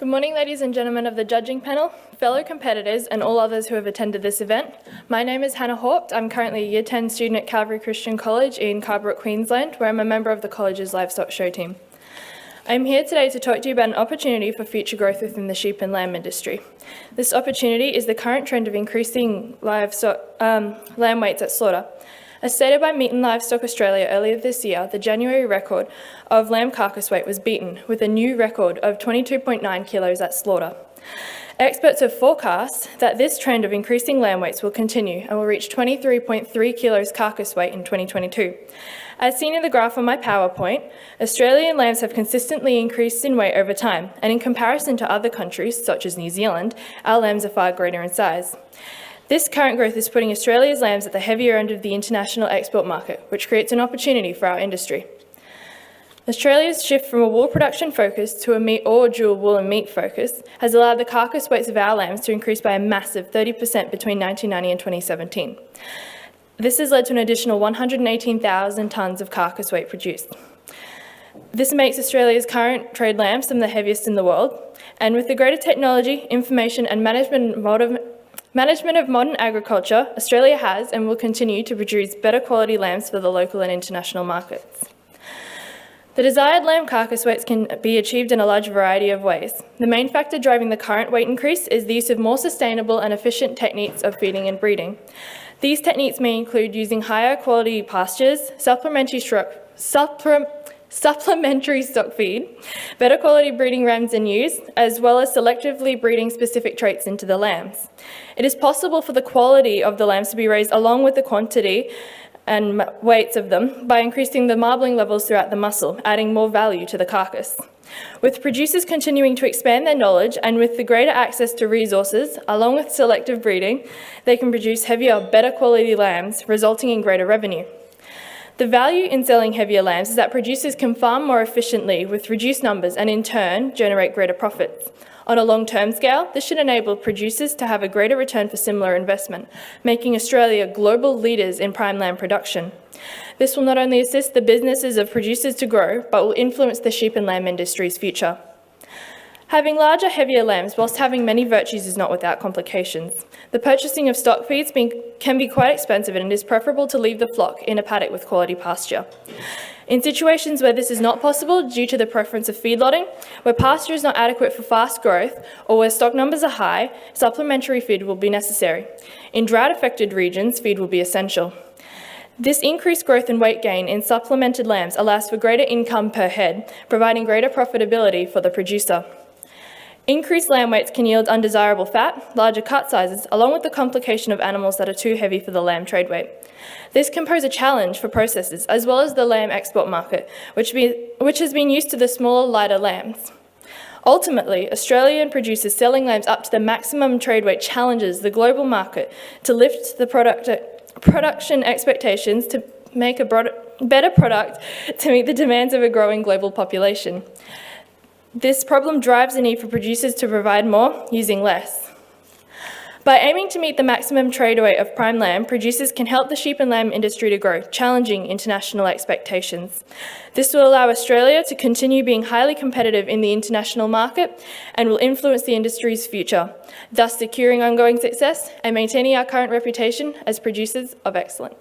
Good morning, ladies and gentlemen of the judging panel, fellow competitors and all others who have attended this event. My name is Hannah Haupt. I'm currently a Year 10 student at Calvary Christian College in Carbrook, Queensland, where I'm a member of the college's livestock show team. I'm here today to talk to you about an opportunity for future growth within the sheep and lamb industry. This opportunity is the current trend of increasing lamb weights at slaughter. As stated by Meat and Livestock Australia earlier this year, the January record of lamb carcass weight was beaten with a new record of 22.9 kilos at slaughter. Experts have forecast that this trend of increasing lamb weights will continue and will reach 23.3 kilos carcass weight in 2022. As seen in the graph on my PowerPoint, Australian lambs have consistently increased in weight over time, and in comparison to other countries, such as New Zealand, our lambs are far greater in size. This current growth is putting Australia's lambs at the heavier end of the international export market, which creates an opportunity for our industry. Australia's shift from a wool production focus to a meat or dual wool and meat focus has allowed the carcass weights of our lambs to increase by a massive 30% between 1990 and 2017. This has led to an additional 118,000 tonnes of carcass weight produced. This makes Australia's current trade lambs some of the heaviest in the world, and with the greater technology, information and management of modern agriculture, Australia has and will continue to produce better quality lambs for the local and international markets. The desired lamb carcass weights can be achieved in a large variety of ways. The main factor driving the current weight increase is the use of more sustainable and efficient techniques of feeding and breeding. These techniques may include using higher quality pastures, supplementary stock feed, better quality breeding rams and ewes, as well as selectively breeding specific traits into the lambs. It is possible for the quality of the lambs to be raised along with the quantity and weights of them by increasing the marbling levels throughout the muscle, adding more value to the carcass. With producers continuing to expand their knowledge and with the greater access to resources, along with selective breeding, they can produce heavier, better quality lambs, resulting in greater revenue. The value in selling heavier lambs is that producers can farm more efficiently with reduced numbers and in turn generate greater profits. On a long-term scale, this should enable producers to have a greater return for similar investment, making Australia global leaders in prime lamb production. This will not only assist the businesses of producers to grow, but will influence the sheep and lamb industry's future. Having larger, heavier lambs, whilst having many virtues, is not without complications. The purchasing of stock feeds can be quite expensive, and it is preferable to leave the flock in a paddock with quality pasture. In situations where this is not possible due to the preference of feedlotting, where pasture is not adequate for fast growth, or where stock numbers are high, supplementary feed will be necessary. In drought-affected regions, feed will be essential. This increased growth and weight gain in supplemented lambs allows for greater income per head, providing greater profitability for the producer. Increased lamb weights can yield undesirable fat, larger cut sizes, along with the complication of animals that are too heavy for the lamb trade weight. This can pose a challenge for processors, as well as the lamb export market, which has been used to the smaller, lighter lambs. Ultimately, Australian producers selling lambs up to the maximum trade weight challenges the global market to lift the production expectations to make a better product to meet the demands of a growing global population. This problem drives the need for producers to provide more, using less. By aiming to meet the maximum trade weight of prime lamb, producers can help the sheep and lamb industry to grow, challenging international expectations. This will allow Australia to continue being highly competitive in the international market and will influence the industry's future, thus securing ongoing success and maintaining our current reputation as producers of excellence.